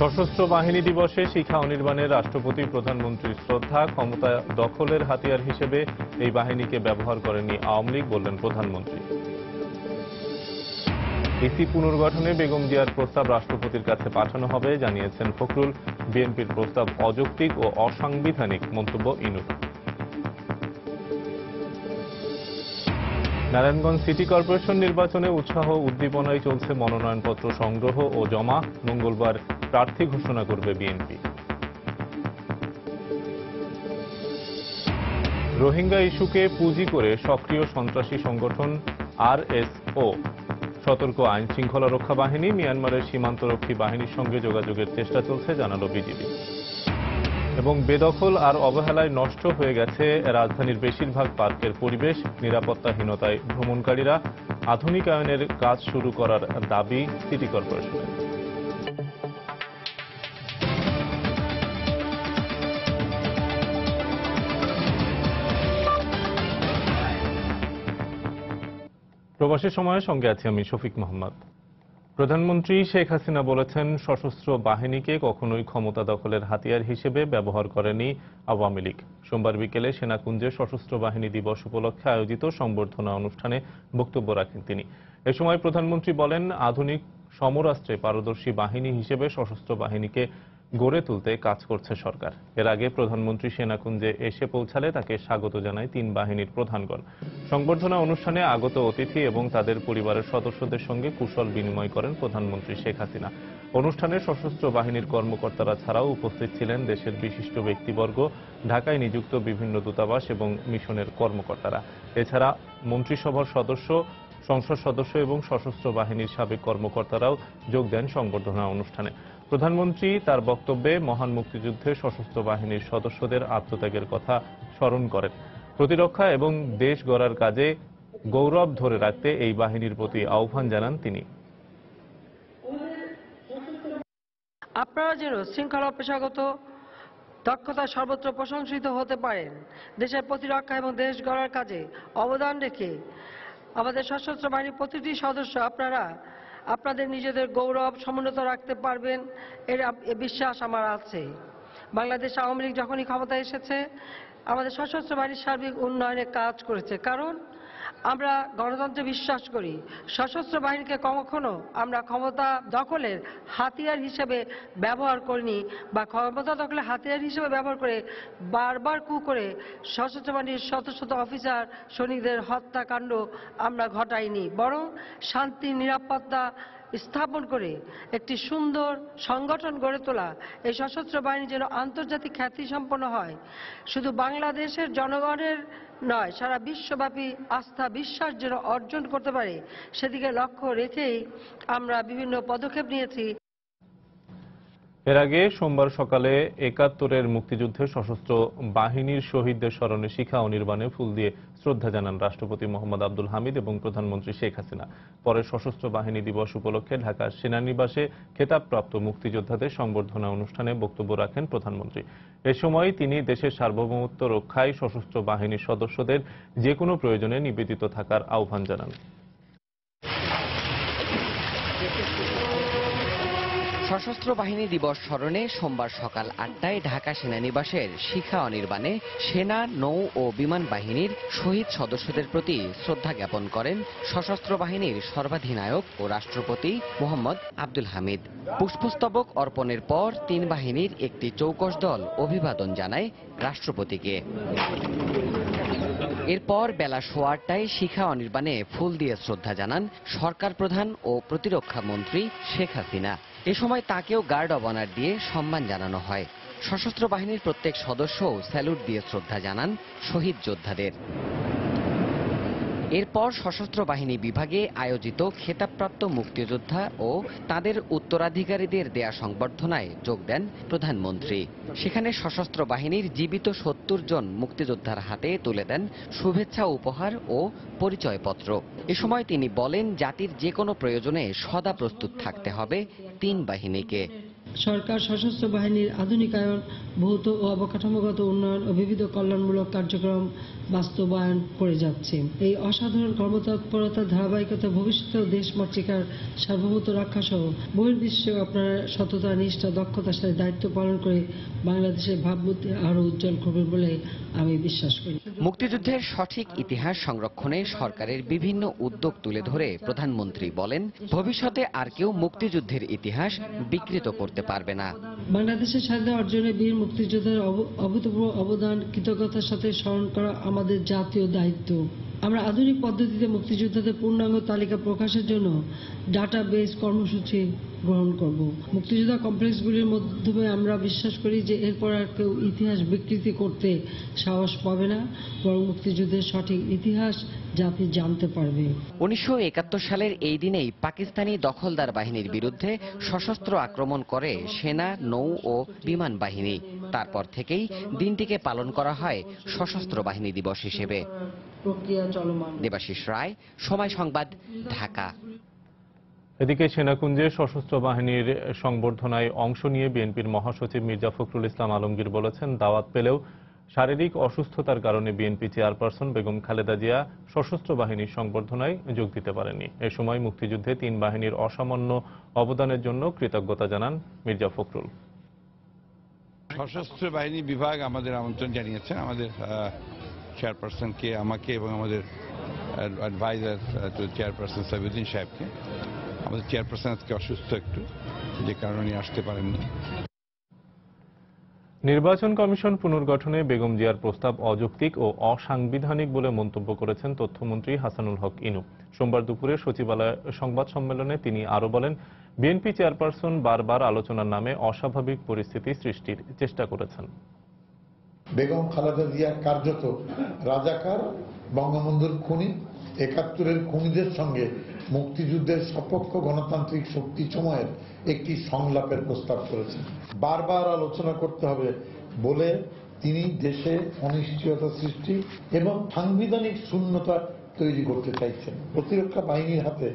সশস্ত্র বাহিনী দিবসে শিখা অনির্বাণে রাষ্ট্রপতি প্রধানমন্ত্রীর শ্রদ্ধা। ক্ষমতা দখলের হাতিয়ার হিসেবে এই বাহিনীকে ব্যবহার করেনি আওয়ামী লীগ, বললেন প্রধানমন্ত্রী। ইসি পুনর্গঠনে বেগম জিয়ার প্রস্তাব রাষ্ট্রপতির কাছে পাঠানো হবে, জানিয়েছেন ফখরুল। বিএনপির প্রস্তাব অযৌক্তিক ও অসাংবিধানিক, মন্তব্য ইনুস। নারায়ণগঞ্জ সিটি কর্পোরেশন নির্বাচনে উৎসাহ উদ্দীপনায় চলছে মনোনয়নপত্র সংগ্রহ ও জমা। মঙ্গলবার প্রার্থী ঘোষণা করবে বিএনপি। রোহিঙ্গা ইস্যুকে পুঁজি করে সক্রিয় সন্ত্রাসী সংগঠন আরএসও। সতর্ক আইন শৃঙ্খলা রক্ষা বাহিনী। মিয়ানমারের সীমান্তরক্ষী বাহিনীর সঙ্গে যোগাযোগের চেষ্টা চলছে, জানালো বিজিবি। এবং বেদখল আর অবহেলায় নষ্ট হয়ে গেছে রাজধানীর বেশিরভাগ পার্কের পরিবেশ। নিরাপত্তাহীনতায় ভ্রমণকারীরা। আধুনিকায়নের কাজ শুরু করার দাবি সিটি কর্পোরেশনের। প্রবাসী সময়ের সঙ্গে আছি আমি শফিক মোহাম্মদ। প্রধানমন্ত্রী শেখ হাসিনা বলেছেন, সশস্ত্র বাহিনীকে কখনোই ক্ষমতা দখলের হাতিয়ার হিসেবে ব্যবহার করেনি আওয়ামী লীগ। সোমবার বিকেলে সেনাকুঞ্জে সশস্ত্র বাহিনী দিবস উপলক্ষে আয়োজিত সংবর্ধনা অনুষ্ঠানে বক্তব্য রাখেন তিনি। এ সময় প্রধানমন্ত্রী বলেন, আধুনিক সমরাস্ত্রে পারদর্শী বাহিনী হিসেবে সশস্ত্র বাহিনীকে গড়ে তুলতে কাজ করছে সরকার। এর আগে প্রধানমন্ত্রী সেনাকুঞ্জে এসে পৌঁছালে তাকে স্বাগত জানায় তিন বাহিনীর প্রধানগণ। সংবর্ধনা অনুষ্ঠানে আগত অতিথি এবং তাদের পরিবারের সদস্যদের সঙ্গে কুশল বিনিময় করেন প্রধানমন্ত্রী শেখ হাসিনা। অনুষ্ঠানে সশস্ত্র বাহিনীর কর্মকর্তারা ছাড়াও উপস্থিত ছিলেন দেশের বিশিষ্ট ব্যক্তিবর্গ, ঢাকায় নিযুক্ত বিভিন্ন দূতাবাস এবং মিশনের কর্মকর্তারা। এছাড়া মন্ত্রিসভার সদস্য, সংসদ সদস্য এবং সশস্ত্র বাহিনীর সাবেক কর্মকর্তারাও যোগ দেন সংবর্ধনা অনুষ্ঠানে। প্রধানমন্ত্রী তার বক্তব্যে মহান মুক্তিযুদ্ধে সশস্ত্র বাহিনীর সদস্যদের আত্মত্যাগের কথা স্মরণ করেন। প্রতিরক্ষা এবং দেশ গড়ার কাজে গৌরব ধরে রাখতে এই বাহিনীর প্রতি আহ্বান জানান তিনি। আপনারা যেন শৃঙ্খলা পেশাগত দক্ষতা সর্বত্র প্রশংসিত হতে পারেন। দেশের প্রতিরক্ষা এবং দেশ গড়ার কাজে অবদান রেখে আমাদের সশস্ত্র বাহিনীর প্রতিটি সদস্য আপনাদের নিজেদের গৌরব সমুন্নত রাখতে পারবেন, এর বিশ্বাস আমার আছে। বাংলাদেশ আওয়ামী লীগ যখনই ক্ষমতায় এসেছে আমাদের সশস্ত্র বাহিনীর সার্বিক উন্নয়নে কাজ করেছে, কারণ আমরা গণতন্ত্রে বিশ্বাস করি। সশস্ত্র বাহিনীকে কখনো আমরা ক্ষমতা দখলের হাতিয়ার হিসেবে ব্যবহার করিনি, বা ক্ষমতা দখলের হাতিয়ার হিসেবে ব্যবহার করে বারবার করে সশস্ত্র বাহিনীর শত শত অফিসার সৈনিকদের হত্যাকাণ্ড আমরা ঘটাইনি, বরং শান্তি নিরাপত্তা স্থাপন করে একটি সুন্দর সংগঠন গড়ে তোলা, এই সশস্ত্র বাহিনী যেন আন্তর্জাতিক খ্যাতি সম্পন্ন হয়, শুধু বাংলাদেশের জনগণের নয় সারা বিশ্বব্যাপী আস্থা বিশ্বাস যেন অর্জন করতে পারে, সেদিকে লক্ষ্য রেখেই আমরা বিভিন্ন পদক্ষেপ নিয়েছি। এর আগে সোমবার সকালে ৭১-এর মুক্তিযুদ্ধে সশস্ত্র বাহিনীর শহীদদের স্মরণে শিখা অনির্বাণে ফুল দিয়ে শ্রদ্ধা জানান রাষ্ট্রপতি মোহাম্মদ আব্দুল হামিদ এবং প্রধানমন্ত্রী শেখ হাসিনা। পরে সশস্ত্র বাহিনী দিবস উপলক্ষে ঢাকার সেনানিবাসে খেতাবপ্রাপ্ত মুক্তিযোদ্ধাদের সংবর্ধনা অনুষ্ঠানে বক্তব্য রাখেন প্রধানমন্ত্রী। এ সময় তিনি দেশের সার্বভৌমত্ব রক্ষায় সশস্ত্র বাহিনীর সদস্যদের যে কোনো প্রয়োজনে নিবেদিত থাকার আহ্বান জানান। সশস্ত্র বাহিনী দিবস স্মরণে সোমবার সকাল ৮টায় ঢাকা সেনানিবাসের শিখা অনির্বাণে সেনা, নৌ ও বিমান বাহিনীর শহীদ সদস্যদের প্রতি শ্রদ্ধা জ্ঞাপন করেন সশস্ত্র বাহিনীর সর্বাধিনায়ক ও রাষ্ট্রপতি মোহাম্মদ আব্দুল হামিদ। পুষ্পস্তবক অর্পণের পর তিন বাহিনীর একটি চৌকস দল অভিবাদন জানায় রাষ্ট্রপতিকে। এরপর বেলা ৮:১৫টায় শিখা অনির্বাণে ফুল দিয়ে শ্রদ্ধা জানান সরকার প্রধান ও প্রতিরক্ষা মন্ত্রী শেখ হাসিনা। এ সময় তাকেও গার্ড অব অনার দিয়ে সম্মান জানানো হয়। সশস্ত্র বাহিনীর প্রত্যেক সদস্যও স্যালুট দিয়ে শ্রদ্ধা জানান শহীদ যোদ্ধাদের। এরপর সশস্ত্র বাহিনী বিভাগে আয়োজিত খেতাবপ্রাপ্ত মুক্তিযোদ্ধা ও তাদের উত্তরাধিকারীদের দেয়া সংবর্ধনায় যোগ দেন প্রধানমন্ত্রী। সেখানে সশস্ত্র বাহিনীর জীবিত ৭০ জন মুক্তিযোদ্ধার হাতে তুলে দেন শুভেচ্ছা উপহার ও পরিচয়পত্র। এ সময় তিনি বলেন, জাতির যে কোনো প্রয়োজনে সদা প্রস্তুত থাকতে হবে তিন বাহিনীকে। সরকার সশস্ত্র বাহিনীর আধুনিকায়ন, ভৌত ও অবকাঠামোগত উন্নয়ন ও বিবিধ কল্যাণমূলক কার্যক্রম বাস্তবায়ন করে যাচ্ছে। এই অসাধারণ কর্মতৎপরতার ধারাবাহিকতা ভবিষ্যতেও দেশ মাতৃকার সার্বভৌমত্ব রক্ষা সহ বহির্বিশ্বেও আপনারা সততা, নিষ্ঠা, দক্ষতার সাথে দায়িত্ব পালন করে বাংলাদেশের ভাবমূর্তি আরও উজ্জ্বল করবে বলে আমি বিশ্বাস করি। মুক্তিযুদ্ধের সঠিক ইতিহাস সংরক্ষণে সরকারের বিভিন্ন উদ্যোগ তুলে ধরে প্রধানমন্ত্রী বলেন, ভবিষ্যতে আর কেউ মুক্তিযুদ্ধের ইতিহাস বিকৃত করতে পারবে না। বাংলাদেশের স্বাধীনতা অর্জনে বীর মুক্তিযোদ্ধার অভূতপূর্ব অবদান কৃতজ্ঞতার সাথে স্মরণ করা আমাদের জাতীয় দায়িত্ব। আমরা আধুনিক পদ্ধতিতে মুক্তিযোদ্ধাদের পূর্ণাঙ্গ তালিকা প্রকাশের জন্য ডাটাবেস কর্মসূচি গ্রহণ করব। মুক্তিযোদ্ধা কমপ্লেক্সগুলির মাধ্যমে আমরা বিশ্বাস করি যে এরপর আর কেউ ইতিহাস বিকৃতি করতে সাহস পাবে না, বরং মুক্তিযুদ্ধের সঠিক ইতিহাস জাতি জানতে পারবে। 1971 সালের এই দিনেই পাকিস্তানি দখলদার বাহিনীর বিরুদ্ধে সশস্ত্র আক্রমণ করে সেনা, নৌ ও বিমান বাহিনী। তারপর থেকেই দিনটিকে পালন করা হয় সশস্ত্র বাহিনী দিবস হিসেবে। প্রক্রিয়া চলমান। দেবাশিস রায়, সময় সংবাদ, ঢাকা। এদিকে সেনাকুঞ্জে সশস্ত্র বাহিনীর সংবর্ধনায় অংশ নিয়ে বিএনপির মহাসচিব মির্জা ফখরুল ইসলাম আলমগীর বলেছেন, দাওয়াত পেলেও শারীরিক অসুস্থতার কারণে বিএনপি চেয়ারপারসন বেগম খালেদা জিয়া সশস্ত্র বাহিনীর সংবর্ধনায় যোগ দিতে পারেননি। এ সময় মুক্তিযুদ্ধে 3 বাহিনীর অসামান্য অবদানের জন্য কৃতজ্ঞতা জানান মির্জা ফখরুল। সশস্ত্র বাহিনী বিভাগ আমাদের আমন্ত্রণ জানিয়েছেন, আমাদের চেয়ারপারসনকে, আমাকে এবং আমাদের অ্যাডভাইজার চেয়ারপারসন সাবিউদ্দিন সাহেবকে। আমাদের চেয়ারপারসন আজকে অসুস্থ একটু, যে কারণে উনি আসতে পারেননি। নির্বাচন কমিশন পুনর্গঠনে বেগম জিয়ার প্রস্তাব অযৌক্তিক ও অসাংবিধানিক বলে মন্তব্য করেছেন তথ্যমন্ত্রী হাসানুল হক ইনু। সোমবার দুপুরে সচিবালয় সংবাদ সম্মেলনে তিনি আরো বলেন, বিএনপি চেয়ারপারসন বারবার আলোচনার নামে অস্বাভাবিক পরিস্থিতি সৃষ্টির চেষ্টা করেছেন। বেগম খালেদা জিয়া কার্যত রাজাকার, বঙ্গবন্ধুর খুনি, ৭১-এর খুনিদের সঙ্গে মুক্তিযুদ্ধের সপক্ষ গণতান্ত্রিক শক্তি সময়ের একটি সংলাপের প্রস্তাব করেছেন। বারবার আলোচনা করতে হবে বলে তিনি দেশে অনিশ্চয়তা সৃষ্টি এবং সাংবিধানিক শূন্যতা তৈরি করতে চাইছেন। প্রতিরক্ষা বাহিনীর হাতে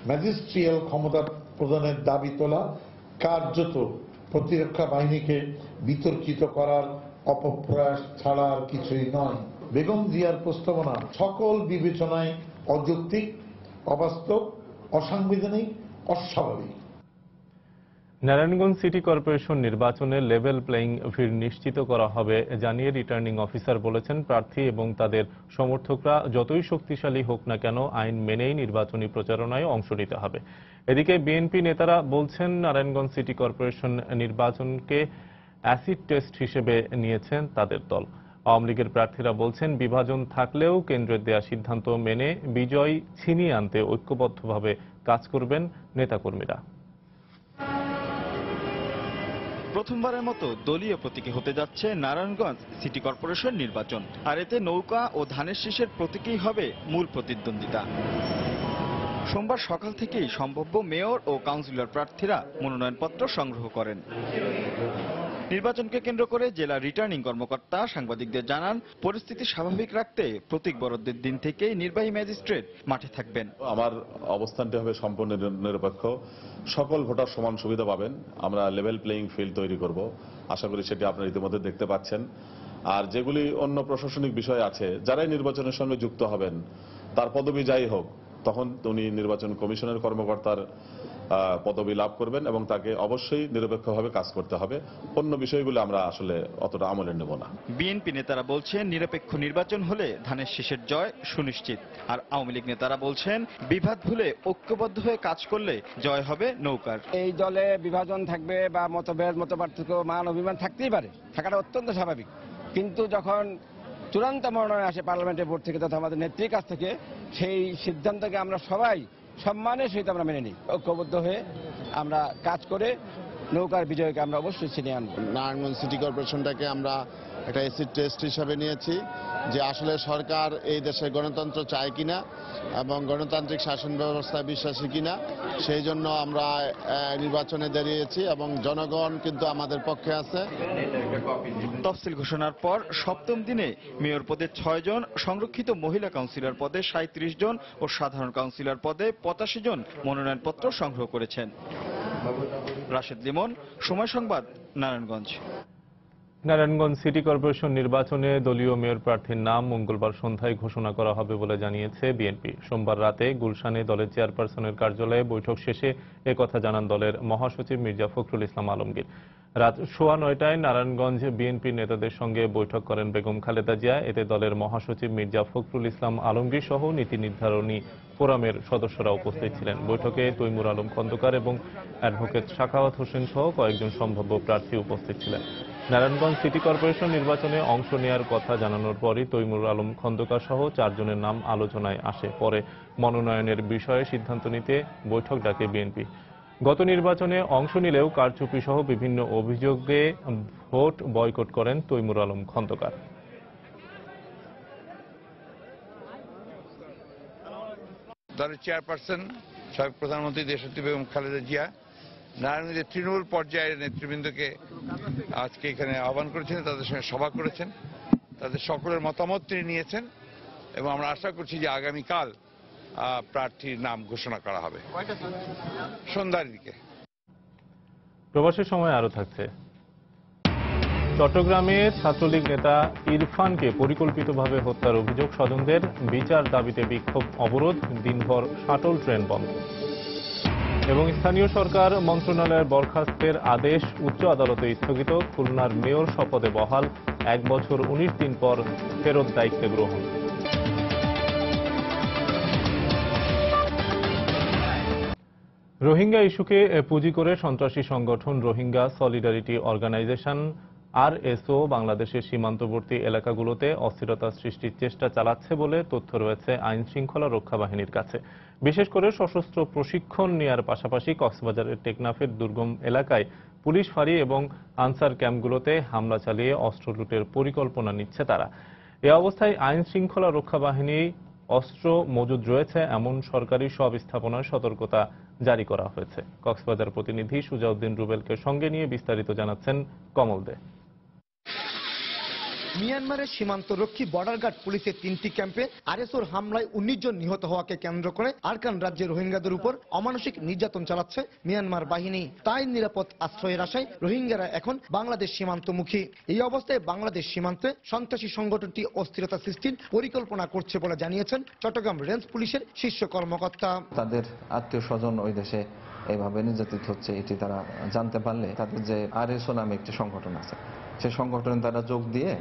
ম্যাজিস্ট্রিয়াল ক্ষমতা প্রদানের দাবি তোলা কার্যত প্রতিরক্ষা বাহিনীকে বিতর্কিত করার অপপ্রয়াস ছাড়া আর কিছুই নয়। বেগম জিয়ার প্রস্তাবনা সকল বিবেচনায় অযৌক্তিক, অবাস্তব, অসাংবিধানিক, অস্বাভাবিক। নারায়ণগঞ্জ সিটি কর্পোরেশন নির্বাচনে লেভেল প্লেইং ফিল্ড নিশ্চিত করা হবে জানিয়ে রিটার্নিং অফিসার বলেছেন, প্রার্থী এবং তাদের সমর্থকরা যতই শক্তিশালী হোক না কেন আইন মেনেই নির্বাচনী প্রচারণায় অংশ নিতে হবে। এদিকে বিএনপি নেতারা বলছেন, নারায়ণগঞ্জ সিটি কর্পোরেশন নির্বাচনকে অ্যাসিড টেস্ট হিসেবে নিয়েছেন তাদের দল। আওয়ামী লীগের প্রার্থীরা বলছেন, বিভাজন থাকলেও কেন্দ্রের দেয়া সিদ্ধান্ত মেনে বিজয় ছিনিয়ে আনতে ঐক্যবদ্ধভাবে কাজ করবেন নেতাকর্মীরা। প্রথমবারের মতো দলীয় প্রতীকে হতে যাচ্ছে নারায়ণগঞ্জ সিটি কর্পোরেশন নির্বাচন, আর এতে নৌকা ও ধানের শীষের প্রতীকেই হবে মূল প্রতিদ্বন্দ্বিতা। সোমবার সকাল থেকেই সম্ভাব্য মেয়র ও কাউন্সিলর প্রার্থীরা মনোনয়নপত্র সংগ্রহ করেন। নির্বাচনকে কেন্দ্র করে জেলা রিটার্নিং কর্মকর্তা সাংবাদিকদের জানান, পরিস্থিতি স্বাভাবিক রাখতে প্রতীক বরাদ্দের দিন থেকেই নির্বাহী ম্যাজিস্ট্রেট মাঠে থাকবেন। আমার অবস্থানটি হবে সম্পূর্ণ নিরপেক্ষ, সকল ভোটার সমান সুবিধা পাবেন। আমরা লেভেল প্লেইং ফিল্ড তৈরি করব, আশা করি সেটি আপনারা ইতিমধ্যে দেখতে পাচ্ছেন। আর যেগুলি অন্য প্রশাসনিক বিষয় আছে, যারাই নির্বাচনের সঙ্গে যুক্ত হবেন তার পদবি যাই হোক, তখন উনি নির্বাচন কমিশনের কর্মকর্তার পদবি লাভ করবেন এবং তাকে অবশ্যই নিরপেক্ষভাবে কাজ করতে হবে। অন্য বিষয়গুলো আমরা আসলে অতটা আমলে নেব না। বিএনপি নেতারা বলছেন, নিরপেক্ষ নির্বাচন হলে ধানের শীষের জয় সুনিশ্চিত। আর আওয়ামী লীগ নেতারা বলছেন, বিভাদ ভুলে ঐক্যবদ্ধ হয়ে কাজ করলে জয় হবে নৌকার। এই দলে বিভাজন থাকবে বা মতভেদ, মতপার্থক্য, মান অভিমান থাকতেই পারে, থাকাটা অত্যন্ত স্বাভাবিক। কিন্তু যখন চূড়ান্ত মনোনয়ন আসে পার্লামেন্টের বোর্ড থেকে তথা আমাদের নেত্রীর কাছ থেকে, সেই সিদ্ধান্তকে আমরা সবাই সম্মানের সহিত আমরা মেনে নিই। ঐক্যবদ্ধ হয়ে আমরা কাজ করে নৌকার বিজয়কে আমরা অবশ্যই ছিনিয়ে আনব। নারায়ণগঞ্জ সিটি কর্পোরেশনটাকে আমরা একটা অ্যাসিড টেস্ট হিসাবে নিয়েছি, যে আসলে সরকার এই দেশে গণতন্ত্র চায় কিনা এবং গণতান্ত্রিক শাসন ব্যবস্থায় বিশ্বাসী কিনা। সেই জন্য আমরা নির্বাচনে দাঁড়িয়েছি এবং জনগণ কিন্তু আমাদের পক্ষে আছে। তফসিল ঘোষণার পর সপ্তম দিনে মেয়র পদে 6 জন, সংরক্ষিত মহিলা কাউন্সিলর পদে 37 জন ও সাধারণ কাউন্সিলর পদে 85 জন মনোনয়নপত্র সংগ্রহ করেছেন। রাশেদ লিমন, সময় সংবাদ, নারায়ণগঞ্জ। নারায়ণগঞ্জ সিটি কর্পোরেশন নির্বাচনে দলীয় মেয়র প্রার্থীর নাম মঙ্গলবার সন্ধ্যায় ঘোষণা করা হবে বলে জানিয়েছে বিএনপি। সোমবার রাতে গুলশানে দলের চেয়ারপারসনের কার্যালয়ে বৈঠক শেষে একথা জানান দলের মহাসচিব মির্জা ফখরুল ইসলাম আলমগীর। রাত 9:15টায় নারায়ণগঞ্জ বিএনপির নেতাদের সঙ্গে বৈঠক করেন বেগম খালেদা জিয়া। এতে দলের মহাসচিব মির্জা ফখরুল ইসলাম আলমগীর সহ নীতি নির্ধারণী ফোরামের সদস্যরা উপস্থিত ছিলেন। বৈঠকে তৈমুর আলম খন্দকার এবং অ্যাডভোকেট সাখাওয়াত হোসেন সহ কয়েকজন সম্ভাব্য প্রার্থী উপস্থিত ছিলেন। নারায়ণগঞ্জ সিটি কর্পোরেশন নির্বাচনে অংশ নেওয়ার কথা জানানোর পরই তৈমুর আলম খন্দকার সহ 4 জনের নাম আলোচনায় আসে। পরে মনোনয়নের বিষয়ে সিদ্ধান্ত নিতে বৈঠক ডাকে বিএনপি। গত নির্বাচনে অংশ নিলেও কারচুপি সহ বিভিন্ন অভিযোগে ভোট বয়কট করেন তৈমুর আলম খন্দকার। দলের চেয়ারপারসন সাবেক প্রধানমন্ত্রী দেশনেত্রী বেগম খালেদা জিয়া নারায়ণগঞ্জের তৃণমূল পর্যায়ের নেতৃবৃন্দকে আজকে এখানে আহ্বান করেছেন, তাদের সঙ্গে সভা করেছেন, তাদের সকলের মতামত তিনি নিয়েছেন এবং আমরা আশা করছি যে আগামীকাল প্রার্থীর নাম ঘোষণা করা হবে সন্ধ্যার দিকে। প্রবাসের সময় আরো থাকছে। চট্টগ্রামে ছাত্রলীগ নেতা ইরফানকে পরিকল্পিতভাবে হত্যার অভিযোগ স্বজনদের। বিচার দাবিতে বিক্ষোভ অবরোধ, দিনভর শাটল ট্রেন বন্ধ। এবং স্থানীয় সরকার মন্ত্রণালয়ের বরখাস্তের আদেশ উচ্চ আদালতে স্থগিত। খুলনার মেয়র শপথে বহাল, 1 বছর 19 দিন পর ফেরত দায়িত্ব গ্রহণ। রোহিঙ্গা ইস্যুকে পুঁজি করে সন্ত্রাসী সংগঠন রোহিঙ্গা সলিডারিটি অর্গানাইজেশন RSO বাংলাদেশের সীমান্তবর্তী এলাকাগুলোতে অস্থিরতা সৃষ্টির চেষ্টা চালাচ্ছে বলে তথ্য রয়েছে আইন শৃঙ্খলা রক্ষা বাহিনীর কাছে। বিশেষ করে সশস্ত্র প্রশিক্ষণ নেওয়ার পাশাপাশি কক্সবাজারের টেকনাফের দুর্গম এলাকায় পুলিশ ফাঁড়ি এবং আনসার ক্যাম্পগুলোতে হামলা চালিয়ে অস্ত্র লুটের পরিকল্পনা নিচ্ছে তারা। এ অবস্থায় আইন শৃঙ্খলা রক্ষা বাহিনী অস্ত্র মজুদ রয়েছে এমন সরকারি সব স্থাপনায় সতর্কতা জারি করা হয়েছে। কক্সবাজার প্রতিনিধি সুজাউদ্দিন রুবেলকে সঙ্গে নিয়ে বিস্তারিত জানাচ্ছেন কমল দে। মিয়ানমারের সীমান্তরক্ষী বর্ডার গার্ড পুলিশের 3টি ক্যাম্পে আরএসওর হামলায় 19 জন নিহত হওয়াকে কেন্দ্র করে আরাকান রাজ্যের রোহিঙ্গাদের উপর অমানসিক নির্যাতন চালাচ্ছে মিয়ানমার বাহিনী। তাই নিরাপদ আশ্রয়ের আশায় রোহিঙ্গারা এখন বাংলাদেশ সীমান্তমুখী। এই অবস্থায় বাংলাদেশ সীমান্তে সন্ত্রাসী সংগঠনটি অস্থিরতা সৃষ্টির পরিকল্পনা করছে বলে জানিয়েছেন চট্টগ্রাম রেঞ্জ পুলিশের শীর্ষ কর্মকর্তা। তাদের আত্মীয় স্বজন ওই দেশে এইভাবে নির্যাতিত হচ্ছে, এটি তারা জানতে পারলে তাদের যে RSO নামে একটি সংগঠন আছে, সেই সংগঠনে তারা যোগ দিয়ে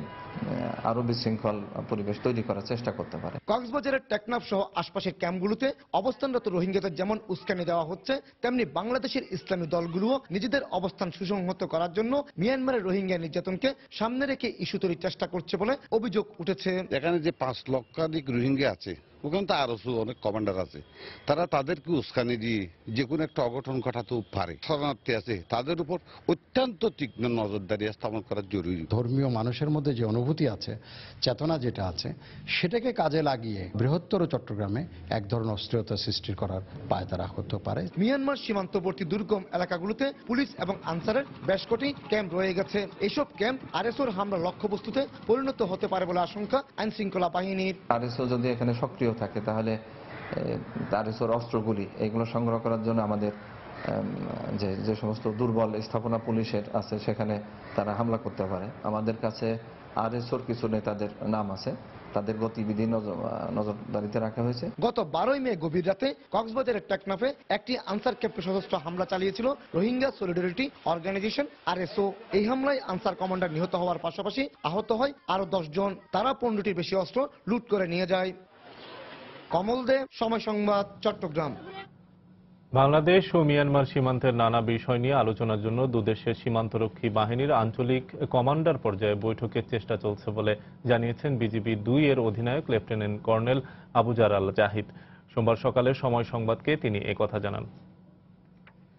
আরো বিশৃঙ্খল পরিবেশ তৈরি করার চেষ্টা করতে পারে। কক্সবাজারের টেকনাফ সহ আশপাশের ক্যাম্পগুলোতে অবস্থানরত রোহিঙ্গাদের যেমন উস্কানি দেওয়া হচ্ছে, তেমনি বাংলাদেশের ইসলামী দলগুলোও নিজেদের অবস্থান সুসংহত করার জন্য মিয়ানমারের রোহিঙ্গা নির্যাতনকে সামনে রেখে ইস্যু তৈরির চেষ্টা করছে বলে অভিযোগ উঠেছে। এখানে যে 5 লক্ষাধিক রোহিঙ্গা আছে, ওখানে তো আরো অনেক কমান্ডার আছে, তারা তাদেরকে উস্কানি দিয়ে যে কোনো একটা অঘটন ঘটাতেও পারে। শরণার্থী আছে, তাদের উপর অত্যন্ত তীক্ষ্ণ নজরদারি স্থাপন করা জরুরি। ধর্মীয় মানুষের মধ্যে যে অনুভূতি আছে, চেতনা যেটা আছে, সেটাকে কাজে লাগিয়ে বৃহত্তর চট্টগ্রামে এক ধরনের অস্থিরতা সৃষ্টি করার পায়তারা হতে পারে। মিয়ানমার সীমান্তবর্তী দুর্গম এলাকাগুলোতে পুলিশ এবং আনসারের বেশ কটি ক্যাম্প রয়ে গেছে। এসব ক্যাম্প RSOর হামলার লক্ষ্যবস্তুতে পরিণত হতে পারে বলে আশঙ্কা আইন শৃঙ্খলা বাহিনীর। RSO যদি এখানে সক্রিয় থাকে তাহলে RSOর অস্ত্রগুলি এগুলো সংগ্রহ করার জন্য আমাদের যে সমস্ত দুর্বল স্থাপনা পুলিশের আছে সেখানে তারা হামলা করতে পারে। আমাদের কাছে RSOর কিছু নেতাদের নাম আছে, তাদের গতিবিধি নজরদারিতে রাখা হয়েছে। গত 12ই মে গভীর রাতে কক্সবাজারের টেকনাফে একটি আনসার ক্যাম্পে সশস্ত্র হামলা চালিয়েছিল রোহিঙ্গা সলিডারিটি অর্গানাইজেশন RSO। এই হামলায় আনসার কমান্ডার নিহত হওয়ার পাশাপাশি আহত হয় আরো 10 জন। তারা 15টির বেশি অস্ত্র লুট করে নিয়ে যায়। কমল দে, সময় সংবাদ, চট্টগ্রাম। বাংলাদেশ ও মিয়ানমার সীমান্তের নানা বিষয় নিয়ে আলোচনার জন্য দুদেশের সীমান্তরক্ষী বাহিনীর আঞ্চলিক কমান্ডার পর্যায়ে বৈঠকের চেষ্টা চলছে বলে জানিয়েছেন বিজিবি 2 এর অধিনায়ক লেফটেন্যান্ট কর্নেল আবুজার আল জাহিদ। সোমবার সকালে সময় সংবাদকে তিনি একথা জানান।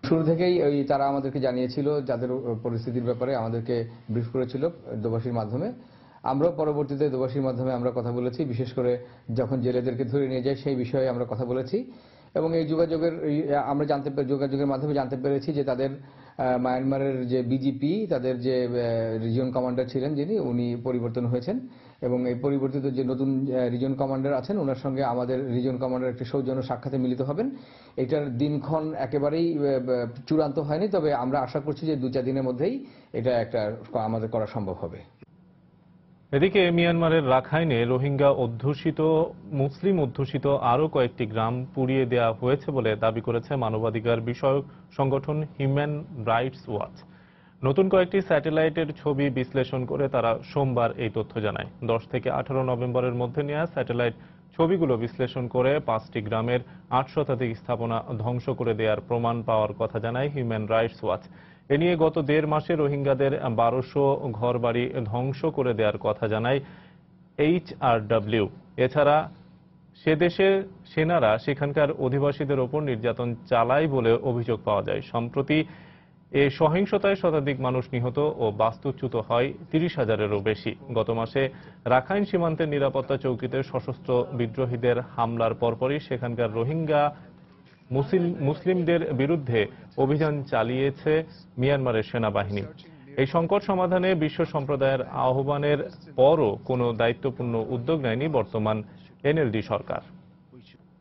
শুরু থেকেই তারা আমাদেরকে জানিয়েছিল, যাদের পরিস্থিতির ব্যাপারে আমাদেরকে ব্রিফ করেছিল দোভাষীর মাধ্যমে। আমরাও পরবর্তীতে দোভাষীর মাধ্যমে আমরা কথা বলেছি, বিশেষ করে যখন জেলেদেরকে ধরে নিয়ে যায় সেই বিষয়ে আমরা কথা বলেছি। এবং এই যোগাযোগের মাধ্যমে জানতে পেরেছি যে তাদের মায়ানমারের যে বিজিপি, তাদের যে রিজিয়ন কমান্ডার ছিলেন যিনি, উনি পরিবর্তন হয়েছেন এবং এই পরিবর্তিত যে নতুন রিজন কমান্ডার আছেন ওনার সঙ্গে আমাদের রিজন কমান্ডার একটি সৌজন্য সাক্ষাতে মিলিত হবেন। এটার দিনক্ষণ একেবারেই চূড়ান্ত হয়নি, তবে আমরা আশা করছি যে 2-4 দিনের মধ্যেই এটা আমাদের করা সম্ভব হবে। এদিকে মিয়ানমারের রাখাইনে রোহিঙ্গা অধ্যুষিত মুসলিম অধ্যুষিত আরও কয়েকটি গ্রাম পুড়িয়ে দেওয়া হয়েছে বলে দাবি করেছে মানবাধিকার বিষয়ক সংগঠন হিউম্যান রাইটস ওয়াচ। নতুন কয়েকটি স্যাটেলাইটের ছবি বিশ্লেষণ করে তারা সোমবার এই তথ্য জানায়। 10 থেকে 18 নভেম্বরের মধ্যে নেওয়া স্যাটেলাইট ছবিগুলো বিশ্লেষণ করে 5টি গ্রামের 8 শতাধিক স্থাপনা ধ্বংস করে দেওয়ার প্রমাণ পাওয়ার কথা জানায় হিউম্যান রাইটস ওয়াচ। এ নিয়ে গত 1.5 মাসে রোহিঙ্গাদের 1200 ঘরবাড়ি ধ্বংস করে দেওয়ার কথা জানায় HRW। এছাড়া সে দেশের সেনারা সেখানকার অধিবাসীদের ওপর নির্যাতন চালায় বলে অভিযোগ পাওয়া যায়। সম্প্রতি এ সহিংসতায় শতাধিক মানুষ নিহত ও বাস্তুচ্যুত হয় 30,000-এরও বেশি। গত মাসে রাখাইন সীমান্তের নিরাপত্তা চৌকিতে সশস্ত্র বিদ্রোহীদের হামলার পরপরই সেখানকার রোহিঙ্গা মুসলিমদের বিরুদ্ধে অভিযান চালিয়েছে মিয়ানমারের সেনাবাহিনী। এই সংকট সমাধানে বিশ্ব সম্প্রদায়ের আহ্বানের পরও কোনো দায়িত্বপূর্ণ উদ্যোগ নেয়নি বর্তমান NLD সরকার।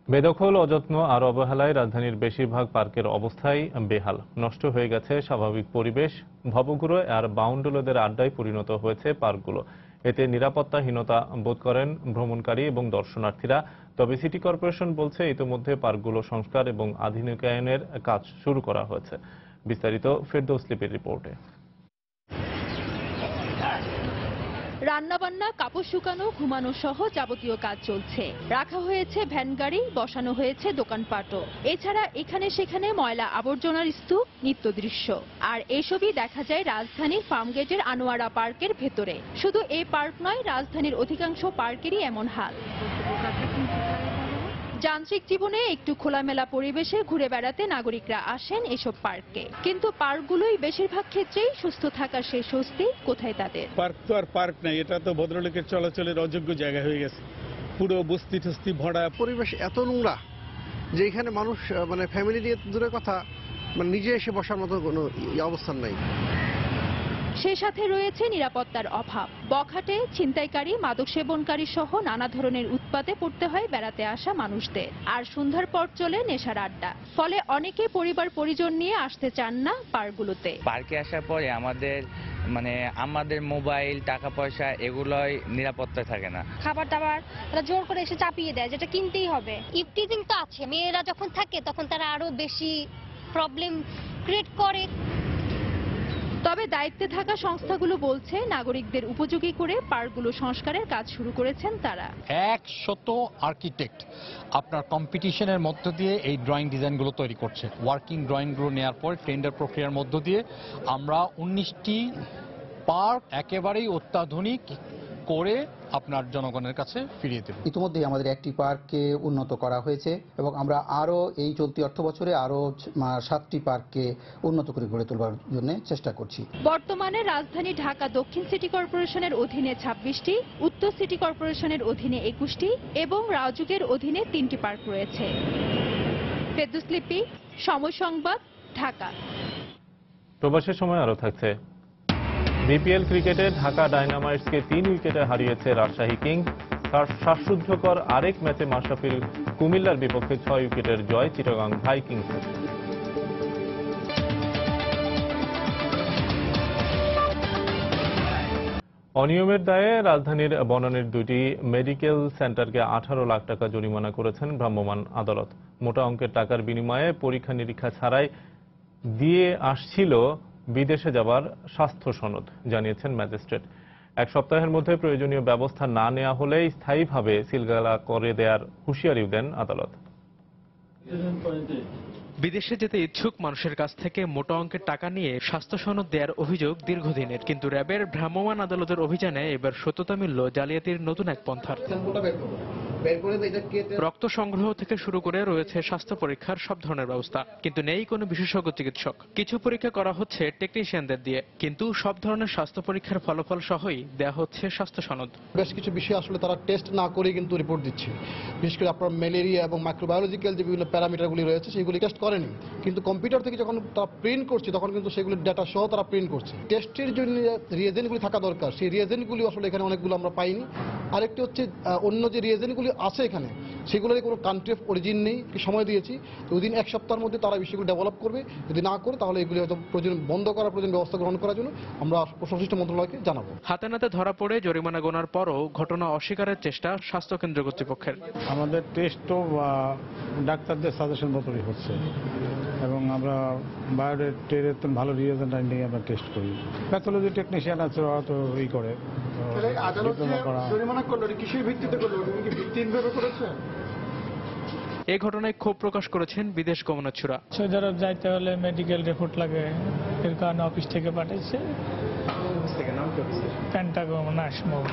বেদখল, অযত্ন আর অবহেলায় রাজধানীর বেশিরভাগ পার্কের অবস্থাই বেহাল। নষ্ট হয়ে গেছে স্বাভাবিক পরিবেশ, ভবঘুরে আর বাউন্ডুলেদের আড্ডায় পরিণত হয়েছে পার্কগুলো। এতে নিরাপত্তাহীনতা বোধ করেন ভ্রমণকারী এবং দর্শনার্থীরা। তবে সিটি কর্পোরেশন বলছে ইতিমধ্যে পার্কগুলো সংস্কার এবং আধুনিকায়নের কাজ শুরু করা হয়েছে। বিস্তারিত ফেরদৌস লিপির রিপোর্টে। রান্নাবান্না, কাপড় শুকানো, ঘুমানো সহ যাবতীয় কাজ চলছে। রাখা হয়েছে ভ্যান গাড়ি, বসানো হয়েছে দোকানপাটও। এছাড়া এখানে সেখানে ময়লা আবর্জনার স্তূপ নিত্য দৃশ্য। আর এসবই দেখা যায় রাজধানীর ফার্মগেটের আনোয়ারা পার্কের ভেতরে। শুধু এই পার্ক নয়, রাজধানীর অধিকাংশ পার্কেরই এমন হাল। যান্ত্রিক জীবনে একটু খোলামেলা পরিবেশে ঘুরে বেড়াতে নাগরিকরা আসেন এসব পার্কে, কিন্তু পার্কগুলোই বেশিরভাগ ক্ষেত্রেই সুস্থ থাকার সেই স্বস্তি কোথায় তাদের? পার্ক তো আর পার্ক নাই, এটা তো ভদ্রলোকের চলাচলের অযোগ্য জায়গা হয়ে গেছে। পুরো বস্তি টস্তি ভরা, পরিবেশ এত নোংরা যে এখানে মানুষ মানে ফ্যামিলি নিয়ে দূরের কথা মানে নিজে এসে বসার মতো কোনো অবস্থান নাই। সে সাথে রয়েছে নিরাপত্তার অভাব। বখাটে, ছিনতাইকারী, মাদক সেবনকারী সহ নানা ধরনের উৎপাতে পড়তে হয় বেড়াতে আসা মানুষদের। আর সন্ধ্যার পর চলে নেশার আড্ডা। ফলে অনেকে পরিবার পরিজন নিয়ে আসতে চান না পার্কগুলোতে। পার্কে আসার পরে আমাদের মোবাইল, টাকা পয়সা এগুলোই নিরাপত্তা থাকে না। খাবার দাবার তারা জোর করে এসে চাপিয়ে দেয়, যেটা কিনতেই হবে। ইফটিজিং তো আছে, মেয়েরা যখন থাকে তখন তারা আরো বেশি প্রবলেম ক্রিয়েট করে। তবে দায়িত্বে থাকা সংস্থাগুলো বলছে নাগরিকদের উপযোগী করে পার্কগুলো সংস্কারের কাজ শুরু করেছেন তারা। 100 আর্কিটেক্ট আপনার কম্পিটিশনের মধ্য দিয়ে এই ড্রয়িং ডিজাইনগুলো তৈরি করছে। ওয়ার্কিং ড্রয়িংগুলো নেওয়ার পর টেন্ডার প্রক্রিয়ার মধ্য দিয়ে আমরা 19টি পার্ক একেবারেই অত্যাধুনিক করে আপনার জনগণের কাছে ফিরিয়ে দেব। ইতিমধ্যে আমাদের একটি পার্ককে উন্নত করা হয়েছে এবং আমরা আরো এই চলতি অর্থ বছরে আরো 7টি পার্ককে উন্নত করে গড়ে তোলার জন্য চেষ্টা করছি। বর্তমানে রাজধানী ঢাকা দক্ষিণ সিটি কর্পোরেশনের অধীনে 26টি, উত্তর সিটি কর্পোরেশনের অধীনে 21টি এবং রাজুকের অধীনে 3টি পার্ক রয়েছে। ফেরদৌস লিপি, সময় সংবাদ, ঢাকা। প্রবাসের সময় আরো থাকছে। বিপিএল ক্রিকেটে ঢাকা ডায়নামাইটসকে 3 উইকেটে হারিয়েছে রাজশাহী কিংস। শ্বাসরুদ্ধকর আরেক ম্যাচে মাশরাফির কুমিল্লার বিপক্ষে 6 উইকেটের জয় চিটাগাং ভাইকিংসের। অনিয়মের দায়ে রাজধানীর বনানীর 2টি মেডিকেল সেন্টারকে 18 লাখ টাকা জরিমানা করেছেন ভ্রাম্যমাণ আদালত। মোটা অঙ্কের টাকার বিনিময়ে পরীক্ষা নিরীক্ষা ছাড়াই দিয়ে আসছিল বিদেশে যাবার স্বাস্থ্য সনদ, জানিয়েছেন ম্যাজিস্ট্রেট। 1 সপ্তাহের মধ্যে প্রয়োজনীয় ব্যবস্থা না নেওয়া হলে স্থায়ীভাবে সিলগালা করে দেওয়ার হুঁশিয়ারিও দেন আদালত। বিদেশে যেতে ইচ্ছুক মানুষের কাছ থেকে মোটা অঙ্কের টাকা নিয়ে স্বাস্থ্য সনদ দেওয়ার অভিযোগ দীর্ঘদিনের, কিন্তু র্যাবের ভ্রাম্যমাণ আদালতের অভিযানে এবার সত্যতা মিলল জালিয়াতির নতুন এক পন্থার। রক্ত সংগ্রহ থেকে শুরু করে রয়েছে স্বাস্থ্য পরীক্ষার সব ধরনের ব্যবস্থা, কিন্তু নেই কোনো বিশেষজ্ঞ চিকিৎসক। কিছু পরীক্ষা করা হচ্ছে টেকনিশিয়ানদের দিয়ে, কিন্তু সব ধরনের স্বাস্থ্য পরীক্ষার ফলাফল সহই দেয়া হচ্ছে স্বাস্থ্য সনদ। বেশ কিছু বিষয় আসলে তারা টেস্ট না করে কিন্তু রিপোর্ট দিচ্ছে, বিশেষ করে আপনার ম্যালেরিয়া এবং মাইক্রোবায়োলজিক্যাল যে বিভিন্ন প্যারামিটারগুলি রয়েছে সেগুলি টেস্ট করেনি, কিন্তু কম্পিউটার থেকে যখন তারা প্রিন্ট করছে তখন কিন্তু সেগুলির ডেটা সহ তারা প্রিন্ট করছে। টেস্টের জন্য রিয়েজেন্টগুলি থাকা দরকার, সেই রিয়েজেন্টগুলি আসলে এখানে অনেকগুলো আমরা পাইনি। আরেকটি হচ্ছে অন্য যে রিয়েজেন্টগুলি আছে এখানে সেগুলোর কোনো কান্ট্রি অফ অরিজিন নেই। সময় দিয়েছি, তো ওই দিন এক সপ্তাহের মধ্যে তারা বিষয়গুলো ডেভেলপ করবে। যদি না করে তাহলে এগুলি হয়তো প্রয়োজন বন্ধ করার প্রয়োজন ব্যবস্থা গ্রহণ করার জন্য আমরা সংশ্লিষ্ট মন্ত্রণালয়কে জানাবো। হাতে নাতে ধরা পড়ে জরিমানা গোনার পরও ঘটনা অস্বীকারের চেষ্টা স্বাস্থ্য কেন্দ্র কর্তৃপক্ষের। আমাদের টেস্টও ডাক্তারদের সাজেশন মতোই হচ্ছে এবং আমরা বায়োডেটের ভালো রিয়েজেন্ট নিয়ে আমরা টেস্ট করি। প্যাথোলজি টেকনিশিয়ান আছে হয়তো এই করে জরিমানা করলো কিসের ভিত্তিতে করলো, ভিত্তিহীনভাবে করেছে। এই ঘটনায় ক্ষোভ প্রকাশ করেছেন বিদেশ গমনেচ্ছুরা। সৌদি আরব যাইতে হলে মেডিকেল রিপোর্ট লাগে, এর কারণে অফিস থেকে পাঠাইছে। পেন্টাগন ন্যাশনাল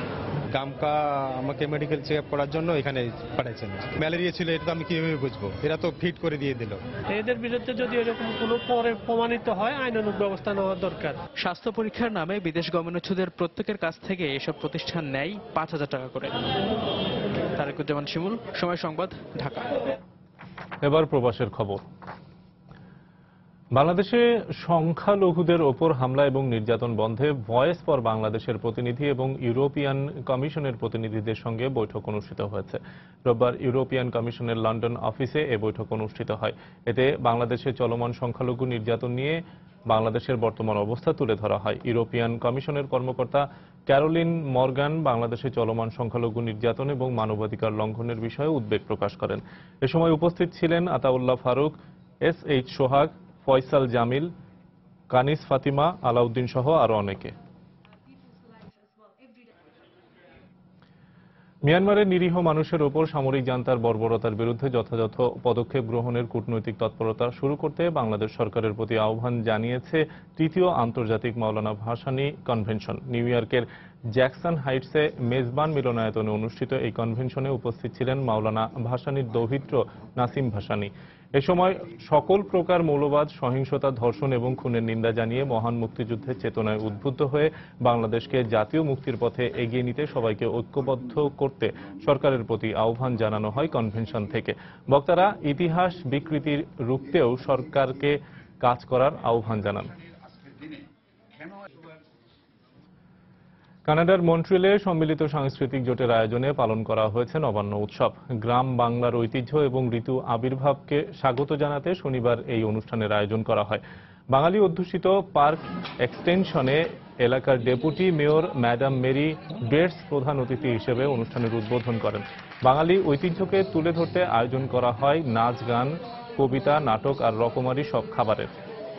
গামকা আমাকে মেডিকেল চেক আপ করার জন্য এখানে পাঠাইছেন। ম্যালেরিয়া ছিল, এটা তো আমি কিভাবে বুঝবো? এরা তো ফিট করে দিয়ে দিল। এদের বিরুদ্ধে যদি এরকম কোনো পরে প্রমাণিত হয় আইনানুগ ব্যবস্থা নেওয়া দরকার। স্বাস্থ্য পরীক্ষার নামে বিদেশ গমনেচ্ছুদের প্রত্যেকের কাছ থেকে এসব প্রতিষ্ঠান নেয় ৫,০০০ টাকা করে। তারেকুজ্জামান শিমুল, সময় সংবাদ, ঢাকা। এবার প্রবাসের খবর। বাংলাদেশে সংখ্যালঘুদের ওপর হামলা এবং নির্যাতন বন্ধে ভয়েস ফর বাংলাদেশের প্রতিনিধি এবং ইউরোপিয়ান কমিশনের প্রতিনিধিদের সঙ্গে বৈঠক অনুষ্ঠিত হয়েছে। রোববার ইউরোপিয়ান কমিশনের লন্ডন অফিসে এ বৈঠক অনুষ্ঠিত হয়। এতে বাংলাদেশে চলমান সংখ্যালঘু নির্যাতন নিয়ে বাংলাদেশের বর্তমান অবস্থা তুলে ধরা হয়। ইউরোপিয়ান কমিশনের কর্মকর্তা ক্যারোলিন মর্গান বাংলাদেশে চলমান সংখ্যালঘু নির্যাতন এবং মানবাধিকার লঙ্ঘনের বিষয়ে উদ্বেগ প্রকাশ করেন। এ সময় উপস্থিত ছিলেন আতাউল্লাহ ফারুক, SH সোহাগ, ফয়সাল জামিল, কানিস ফাতিমা, আলাউদ্দিন সহ আরো অনেকে। মিয়ানমারের নিরীহ মানুষের ওপর সামরিক জান্তার বর্বরতার বিরুদ্ধে যথাযথ পদক্ষেপ গ্রহণের কূটনৈতিক তৎপরতা শুরু করতে বাংলাদেশ সরকারের প্রতি আহ্বান জানিয়েছে তৃতীয় আন্তর্জাতিক মাওলানা ভাসানী কনভেনশন। নিউ ইয়র্কের জ্যাকসন হাইটসে মেজবান মিলনায়তনে অনুষ্ঠিত এই কনভেনশনে উপস্থিত ছিলেন মাওলানা ভাসানীর দৌহিত্র নাসিম ভাসানী। এ সময় সকল প্রকার মৌলবাদ, সহিংসতা, ধর্ষণ এবং খুনের নিন্দা জানিয়ে মহান মুক্তিযুদ্ধের চেতনায় উদ্বুদ্ধ হয়ে বাংলাদেশকে জাতীয় মুক্তির পথে এগিয়ে নিতে সবাইকে ঐক্যবদ্ধ করতে সরকারের প্রতি আহ্বান জানানো হয় কনভেনশন থেকে। বক্তারা ইতিহাস বিকৃতির রুখতেও সরকারকে কাজ করার আহ্বান জানান। কানাডার মন্ট্রিলে সম্মিলিত সাংস্কৃতিক জোটের আয়োজনে পালন করা হয়েছে নবান্ন উৎসব। গ্রাম বাংলার ঐতিহ্য এবং ঋতু আবির্ভাবকে স্বাগত জানাতে শনিবার এই অনুষ্ঠানের আয়োজন করা হয়। বাঙালি অধ্যুষিত পার্ক এক্সটেনশনে এলাকার deputy mayor madam Mary Bates প্রধান অতিথি হিসেবে অনুষ্ঠানের উদ্বোধন করেন। বাঙালি ঐতিহ্যকে তুলে ধরতে আয়োজন করা হয় নাচ, গান, কবিতা, নাটক আর রকমারি সব খাবারের।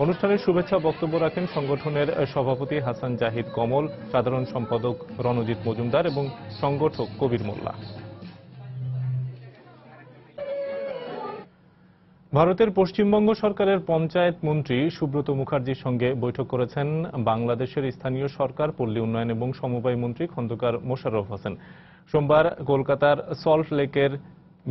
অনুষ্ঠানের শুভেচ্ছা বক্তব্য রাখেন সংগঠনের সভাপতি হাসান জাহিদ কমল, সাধারণ সম্পাদক রণজিৎ মজুমদার এবং সংগঠক কবির মোল্লা। ভারতের পশ্চিমবঙ্গ সরকারের পঞ্চায়েত মন্ত্রী সুব্রত মুখার্জির সঙ্গে বৈঠক করেছেন বাংলাদেশের স্থানীয় সরকার, পল্লী উন্নয়ন এবং সমবায় মন্ত্রী খন্দকার মোশাররফ হোসেন। সোমবার কলকাতার সল্ট লেকের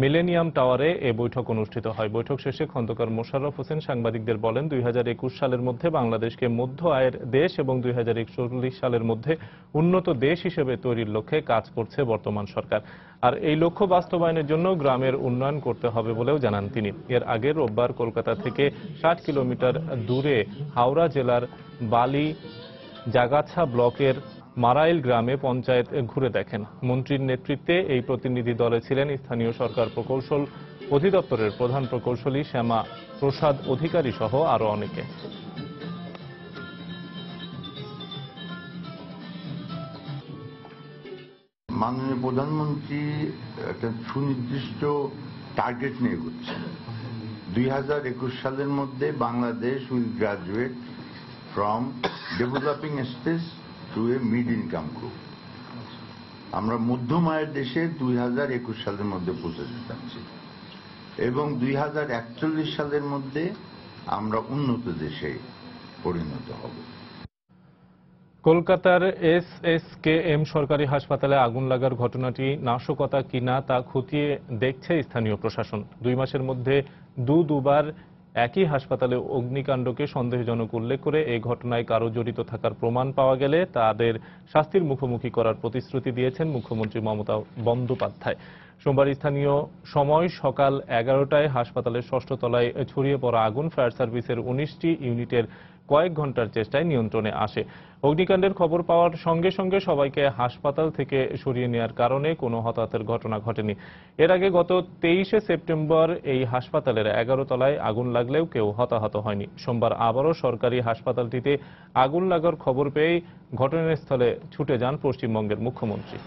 মিলেনিয়াম টাওয়ারে এ বৈঠক অনুষ্ঠিত হয়। বৈঠক শেষে খন্দকার মোশাররফ হোসেন সাংবাদিকদের বলেন, 2021 সালের মধ্যে বাংলাদেশকে মধ্য আয়ের দেশ এবং 2041 সালের মধ্যে উন্নত দেশ হিসেবে তৈরির লক্ষ্যে কাজ করছে বর্তমান সরকার। আর এই লক্ষ্য বাস্তবায়নের জন্য গ্রামের উন্নয়ন করতে হবে বলেও জানান তিনি। এর আগে রোববার কলকাতা থেকে 60 কিলোমিটার দূরে হাওড়া জেলার বালি জাগাছা ব্লকের মারাইল গ্রামে পঞ্চায়েত ঘুরে দেখেন। মন্ত্রীর নেতৃত্বে এই প্রতিনিধি দলে ছিলেন স্থানীয় সরকার প্রকৌশল অধিদপ্তরের প্রধান প্রকৌশলী শ্যামা প্রসাদ অধিকারী সহ আরো অনেকে। মাননীয় প্রধানমন্ত্রী একটা সুনির্দিষ্ট টার্গেট নিয়ে এগোচ্ছেন। 2021 সালের মধ্যে Bangladesh will graduate from developing stage to a mid income group. আমরা মধ্যম আয়ের দেশে 2021 সালের মধ্যে পৌঁছাতে চাচ্ছি এবং 2041 সালের মধ্যে আমরা উন্নত দেশে পরিণত হব। কলকাতার SSKM সরকারি হাসপাতালে আগুন লাগার ঘটনাটি নাশকতা কিনা তা খতিয়ে দেখছে স্থানীয় প্রশাসন। 2 মাসের মধ্যে দুবার একই হাসপাতালে অগ্নিকাণ্ডকে সন্দেহজনক উল্লেখ করে এই ঘটনায় কারো জড়িত থাকার প্রমাণ পাওয়া গেলে তাদের শাস্তির মুখোমুখি করার প্রতিশ্রুতি দিয়েছেন মুখ্যমন্ত্রী মমতা বন্দ্যোপাধ্যায়। সোমবার স্থানীয় সময় সকাল 11টায় হাসপাতালের 6ষ্ঠ তলায় ছড়িয়ে পড়া আগুন ফায়ার সার্ভিসের 19টি ইউনিটের কয়েক ঘন্টার চেষ্টায় নিয়ন্ত্রণে আসে। অগ্নিকাণ্ডের খবর পাওয়ার সঙ্গে সঙ্গে সবাইকে হাসপাতাল থেকে সরিয়ে নেওয়ার কারণে কোনো হতাহতের ঘটনা ঘটেনি। এর আগে গত 23শে সেপ্টেম্বর এই হাসপাতালের 11 তলায় আগুন লাগলেও কেউ হতাহত হয়নি। সোমবার আবারও সরকারি হাসপাতালটিতে আগুন লাগার খবর পেয়ে ঘটনাস্থলে ছুটে যান পশ্চিমবঙ্গের মুখ্যমন্ত্রী।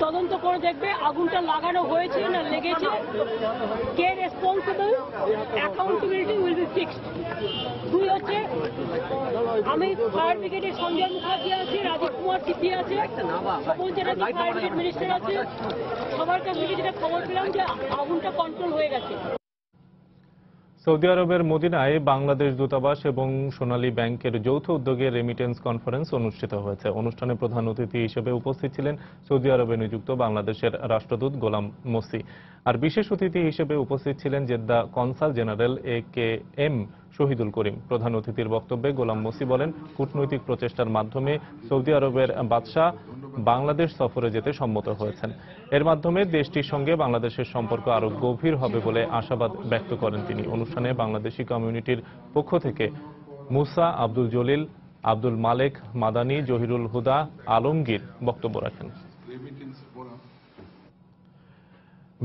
তদন্ত করে দেখবে আগুনটা লাগানো হয়েছে না লেগেছে, কে responsible, accountability will be fixed. 2 হচ্ছে আমি ফায়ার ব্রিগেডের সঞ্জয় মুখার্জি আছে, রাজীব কুমার সিদ্ধি আছে, Swapan Chatterjee fire brigade minister আছে। সবার কাছ থেকে যেটা খবর পেলাম যে আগুনটা কন্ট্রোল হয়ে গেছে। সৌদি আরবের মদিনায় বাংলাদেশ দূতাবাস এবং সোনালী ব্যাংকের যৌথ উদ্যোগে রেমিটেন্স কনফারেন্স অনুষ্ঠিত হয়েছে। অনুষ্ঠানে প্রধান অতিথি হিসেবে উপস্থিত ছিলেন সৌদি আরবে নিযুক্ত বাংলাদেশের রাষ্ট্রদূত গোলাম মসি। আর বিশেষ অতিথি হিসেবে উপস্থিত ছিলেন Jeddah consul general AKM Shahidul Karim. প্রধান অতিথির বক্তব্যে গোলাম মসি বলেন, কূটনৈতিক প্রচেষ্টার মাধ্যমে সৌদি আরবের বাদশাহ বাংলাদেশ সফরে যেতে সম্মত হয়েছেন। এর মাধ্যমে দেশটির সঙ্গে বাংলাদেশের সম্পর্ক আরো গভীর হবে বলে আশাবাদ ব্যক্ত করেন তিনি। অনুষ্ঠানে বাংলাদেশি কমিউনিটির পক্ষ থেকে মুসা, আব্দুল জলিল, আব্দুল মালেক মাদানী, জহিরুল হুদা আলমগীর বক্তব্য রাখেন।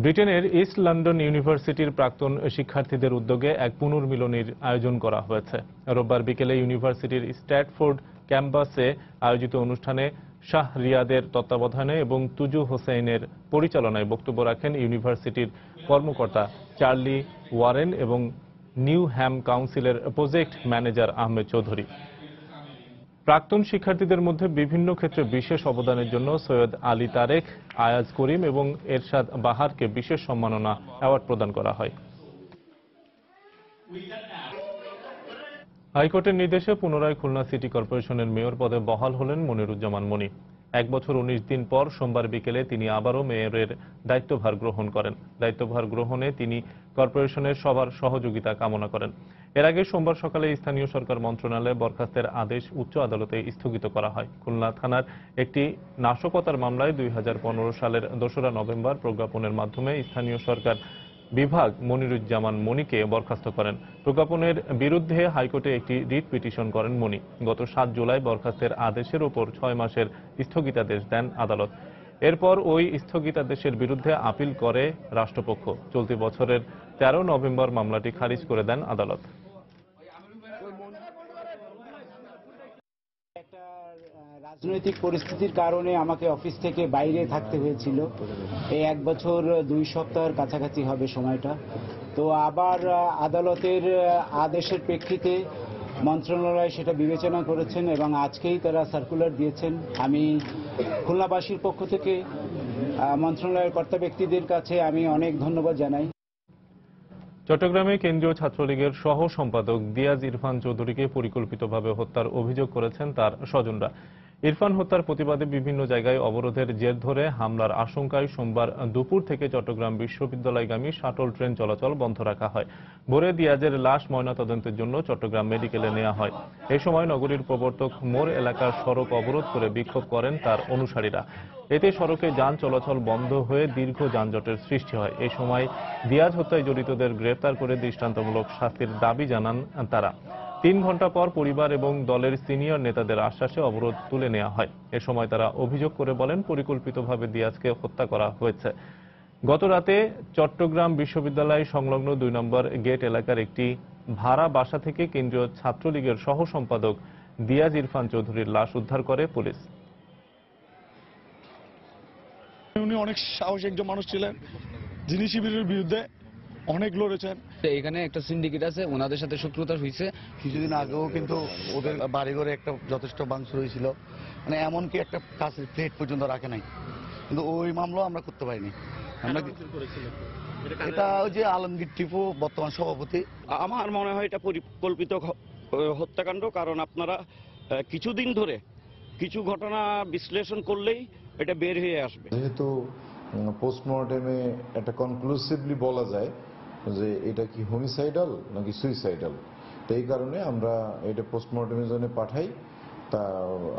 ব্রিটেনের ইস্ট লন্ডন ইউনিভার্সিটির প্রাক্তন শিক্ষার্থীদের উদ্যোগে এক পুনর্মিলনীর আয়োজন করা হয়েছে। রোববার বিকেলে ইউনিভার্সিটির স্ট্র্যাটফোর্ড ক্যাম্পাসে আয়োজিত অনুষ্ঠানে শাহ রিয়াদের তত্ত্বাবধানে এবং তুজু হোসেনের পরিচালনায় বক্তব্য রাখেন ইউনিভার্সিটির কর্মকর্তা চার্লি ওয়ারেন এবং নিউ হ্যাম কাউন্সিলের প্রজেক্ট ম্যানেজার আহমেদ চৌধুরী। প্রাক্তন শিক্ষার্থীদের মধ্যে বিভিন্ন ক্ষেত্রে বিশেষ অবদানের জন্য সৈয়দ আলী তারেক, আয়াজ করিম এবং এরশাদ বাহারকে বিশেষ সম্মাননা অ্যাওয়ার্ড প্রদান করা হয়। হাইকোর্টের নির্দেশে পুনরায় খুলনা সিটি কর্পোরেশনের মেয়র পদে বহাল হলেন মনিরুজ্জামান মনি। 1 বছর 19 দিন পর সোমবার বিকেলে তিনি আবারও মেয়রের দায়িত্বভার গ্রহণ করেন। দায়িত্বভার গ্রহণে তিনি কর্পোরেশনের সবার সহযোগিতা কামনা করেন। এর আগে সোমবার সকালে স্থানীয় সরকার মন্ত্রণালয়ে বরখাস্তের আদেশ উচ্চ আদালতে স্থগিত করা হয়। খুলনা থানার একটি নাশকতার মামলায় 2015 সালের 2রা নভেম্বর প্রজ্ঞাপনের মাধ্যমে স্থানীয় সরকার বিভাগ মনিরুজ্জামান মনিকে বরখাস্ত করেন। প্রজ্ঞাপনের বিরুদ্ধে হাইকোর্টে একটি রিট পিটিশন করেন মনি। গত 7 জুলাই বরখাস্তের আদেশের ওপর 6 মাসের স্থগিতাদেশ দেন আদালত। এরপর ওই স্থগিতাদেশের বিরুদ্ধে আপিল করে রাষ্ট্রপক্ষ। চলতি বছরের 13 নভেম্বর মামলাটি খারিজ করে দেন আদালত। রাজনৈতিক পরিস্থিতির কারণে আমাকে অফিস থেকে বাইরে থাকতে হয়েছিল। এই 1 বছর 2 সপ্তাহের কাছাকাছি হবে সময়টা। তো আবার আদালতের আদেশের প্রেক্ষিতে মন্ত্রণালয় সেটা বিবেচনা করেছেন এবং আজকেই তারা সার্কুলার দিয়েছেন। আমি খুলনাবাসীর পক্ষ থেকে মন্ত্রণালয়ের কর্তা ব্যক্তিদের কাছে আমি অনেক ধন্যবাদ জানাই। চট্টগ্রামে কেন্দ্রীয় ছাত্রলীগের সহ সম্পাদক দিয়াজ ইরফান চৌধুরীকে পরিকল্পিতভাবে হত্যার অভিযোগ করেছেন তার স্বজনরা। ইরফান হত্যার প্রতিবাদে বিভিন্ন জায়গায় অবরোধের জের ধরে হামলার আশঙ্কায় সোমবার দুপুর থেকে চট্টগ্রাম বিশ্ববিদ্যালয়গামী শাটল ট্রেন চলাচল বন্ধ রাখা হয়। ভোরে দিয়াজের লাশ ময়নাতদন্তের জন্য চট্টগ্রাম মেডিকেলে নেওয়া হয়। এই সময় নগরীর প্রবর্তক মোড় এলাকার সড়ক অবরোধ করে বিক্ষোভ করেন তার অনুসারীরা। এতে সড়কে যান চলাচল বন্ধ হয়ে দীর্ঘ যানজটের সৃষ্টি হয়। এই সময় দিয়াজ হত্যায় জড়িতদের গ্রেফতার করে দৃষ্টান্তমূলক শাস্তির দাবি জানান তারা। 3 ঘণ্টা পর পরিবার এবং দলের সিনিয়র নেতাদের আশ্বাসে অবরোধ তুলে নেওয়া হয়। এ সময় তারা অভিযোগ করে বলেন, পরিকল্পিতভাবে দিয়াজকে হত্যা করা হয়েছে। গত রাতে চট্টগ্রাম বিশ্ববিদ্যালয় সংলগ্ন 2 নম্বর গেট এলাকার একটি ভাড়া বাসা থেকে কেন্দ্রীয় ছাত্রলীগের সহ সম্পাদক দিয়াজ ইরফান চৌধুরীর লাশ উদ্ধার করে পুলিশ। উনি অনেক সাহসী একজন মানুষ ছিলেন, যিনি শিবিরের বিরুদ্ধে অনেক লড়েছেন। এখানে একটা সিন্ডিকেট আছে, ওনাদের সাথে শত্রুতা হয়েছে। কিছুদিন আগেও কিন্তু ওদের বাড়িঘরে একটা যথেষ্ট ভাঙচুর হয়েছিল, মানে এমনকি একটা কাছের প্লেট পর্যন্ত রাখে নাই। কিন্তু ওই মামলা আমরা করতে পারিনি। আমরা এটা ওই যে আলমগীর টিপু বর্তমান সভাপতি। আমার মনে হয় এটা পরিকল্পিত হত্যাকাণ্ড, কারণ আপনারা কিছুদিন ধরে কিছু ঘটনা বিশ্লেষণ করলেই এটা বের হয়ে আসবে। যেহেতু পোস্টমর্টেমে একটা কনক্লুসিভলি বলা যায় যে এটা কি হোমিসাইডাল নাকি সুইসাইডাল, তো এই কারণে আমরা এটা পোস্টমর্টেমের জন্য পাঠাই। তা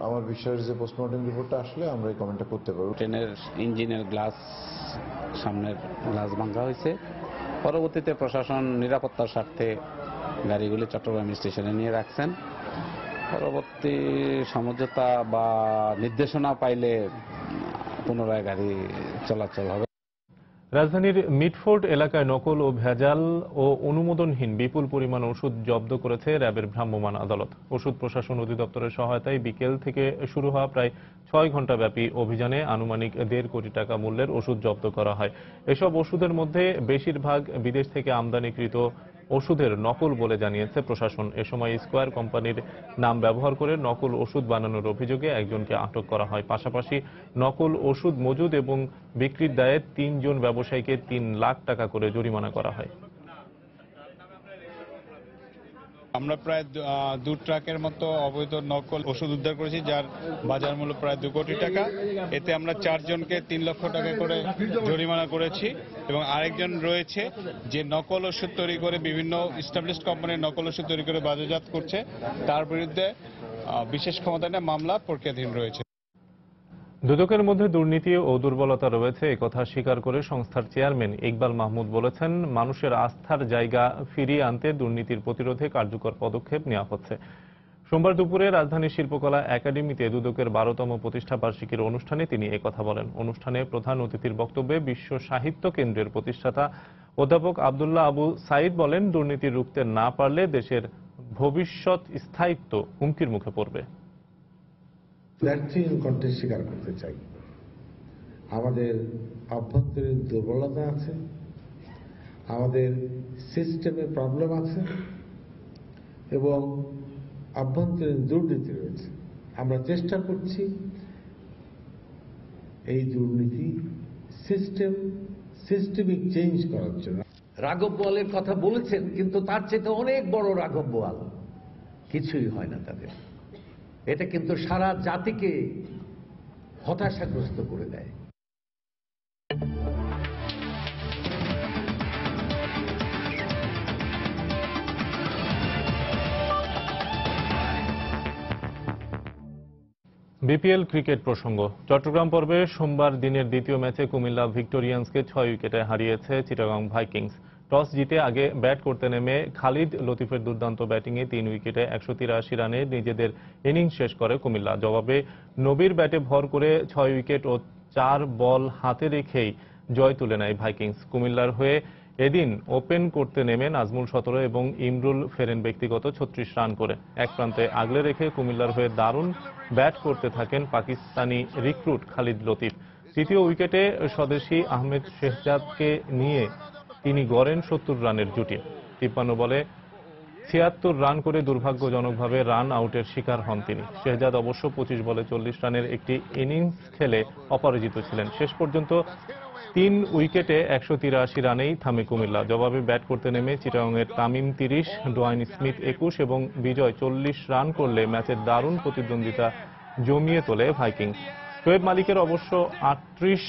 আমার বিশ্বাস যে পোস্টমর্টেম রিপোর্টটা আসলে আমরা এই কমেন্টটা করতে পারবো। ট্রেনের ইঞ্জিনের গ্লাস, সামনের গ্লাস ভাঙা হয়েছে। পরবর্তীতে প্রশাসন নিরাপত্তার স্বার্থে গাড়িগুলি চট্টগ্রাম স্টেশনে নিয়ে রাখছেন। পরবর্তী সমঝোতা বা নির্দেশনা পাইলে পুনরায় গাড়ি চলাচল হবে। রাজধানীর মিটফোর্ড এলাকায় নকল ও ভেজাল ও অনুমোদনহীন বিপুল পরিমাণ ওষুধ জব্দ করেছে র্যাবের ভ্রাম্যমাণ আদালত। ওষুধ প্রশাসন অধিদপ্তরের সহায়তায় বিকেল থেকে শুরু হওয়া প্রায় 6 ঘণ্টাব্যাপী অভিযানে আনুমানিক 1.5 কোটি টাকা মূল্যের ওষুধ জব্দ করা হয়। এসব ওষুধের মধ্যে বেশিরভাগ বিদেশ থেকে আমদানিকৃত ওষুধের নকল বলে জানিয়েছে প্রশাসন। এ সময় স্কয়ার কোম্পানির নাম ব্যবহার করে নকল ওষুধ বানানোর অভিযোগে একজনকে আটক করা হয়। পাশাপাশি নকল ওষুধ মজুদ এবং বিক্রির দায়ে 3 জন ব্যবসায়ীকে 3 লাখ টাকা করে জরিমানা করা হয়। আমরা প্রায় 2 ট্রাকের মতো অবৈধ নকল ওষুধ উদ্ধার করেছি, যার বাজার মূল্য প্রায় 2 কোটি টাকা। এতে আমরা 4 জনকে 3 লক্ষ টাকা করে জরিমানা করেছি এবং আরেকজন রয়েছে যে নকল ওষুধ তৈরি করে বিভিন্ন এস্টাবলিশড কোম্পানির নকল ওষুধ তৈরি করে বাজারজাত করছে, তার বিরুদ্ধে বিশেষ ক্ষমতা নিয়ে মামলা প্রক্রিয়াধীন রয়েছে। দুদকের মধ্যে দুর্নীতি ও দুর্বলতা রয়েছে একথা স্বীকার করে সংস্থার চেয়ারম্যান ইকবাল মাহমুদ বলেছেন, মানুষের আস্থার জায়গা ফিরিয়ে আনতে দুর্নীতির প্রতিরোধে কার্যকর পদক্ষেপ নেওয়া হচ্ছে। সোমবার দুপুরে রাজধানীর শিল্পকলা একাডেমিতে দুদকের 12তম প্রতিষ্ঠা বার্ষিকীর অনুষ্ঠানে তিনি একথা বলেন। অনুষ্ঠানে প্রধান অতিথির বক্তব্যে বিশ্ব সাহিত্য কেন্দ্রের প্রতিষ্ঠাতা অধ্যাপক আব্দুল্লাহ আবু সাইদ বলেন, দুর্নীতি রুখতে না পারলে দেশের ভবিষ্যৎ স্থায়িত্ব হুমকির মুখে পড়বে। স্বীকার করতে চাই, আমাদের অভ্যন্তরীণ দুর্বলতা আছে, আমাদের সিস্টেমে প্রবলেম আছে এবং অভ্যন্তরীণ দুর্নীতি রয়েছে। আমরা চেষ্টা করছি এই দুর্নীতি সিস্টেমিক চেঞ্জ করার জন্য। রাঘব বোয়ালের কথা বলেছেন, কিন্তু তার চেয়ে অনেক বড় রাঘব বোয়াল, কিছুই হয় না তাদের। এটা কিন্তু সারা জাতিকে হতাশাগ্রস্ত করে দেয়। বিপিএল ক্রিকেট প্রসঙ্গ। চট্টগ্রাম পর্বে সোমবার দিনের দ্বিতীয় ম্যাচে কুমিল্লা ভিক্টোরিয়ান্সকে 6 উইকেটে হারিয়েছে চিটাগং ভাইকিংস। টস জিতে আগে ব্যাট করতে নেমে খালিদ লতিফের দুর্দান্ত ব্যাটিংয়ে 3 উইকেটে 183 রানে নিজেদের ইনিংস শেষ করে কুমিল্লা। জবাবে নবীর ব্যাটে ভর করে 6 উইকেট ও 4 বল হাতে রেখেই জয় তুলে নেয় ভাইকিংস। কুমিল্লার হয়ে এদিন ওপেন করতে নেমে নাজমুল 17 এবং ইমরুল ফেরেন ব্যক্তিগত 36 রান করে। এক প্রান্তে আগলে রেখে কুমিল্লার হয়ে দারুণ ব্যাট করতে থাকেন পাকিস্তানি রিক্রুট খালিদ লতিফ। তৃতীয় উইকেটে স্বদেশী আহমেদ শেহজাদকে নিয়ে তিনি গড়েন 70 রানের জুটি। 53 বলে 76 রান করে দুর্ভাগ্যজনকভাবে রান আউটের শিকার হন তিনি। শেহজাদ অবশ্য 25 বলে 40 রানের একটি ইনিংস খেলে অপরাজিত ছিলেন। শেষ পর্যন্ত 3 উইকেটে 183 রানেই থামে কুমিল্লা। জবাবে ব্যাট করতে নেমে চিটাগংয়ের তামিম 30, ডোয়াইন স্মিথ 21 এবং বিজয় 40 রান করলে ম্যাচের দারুণ প্রতিদ্বন্দ্বিতা জমিয়ে তোলে ভাইকিংস। শোয়েব মালিকের অবশ্য 38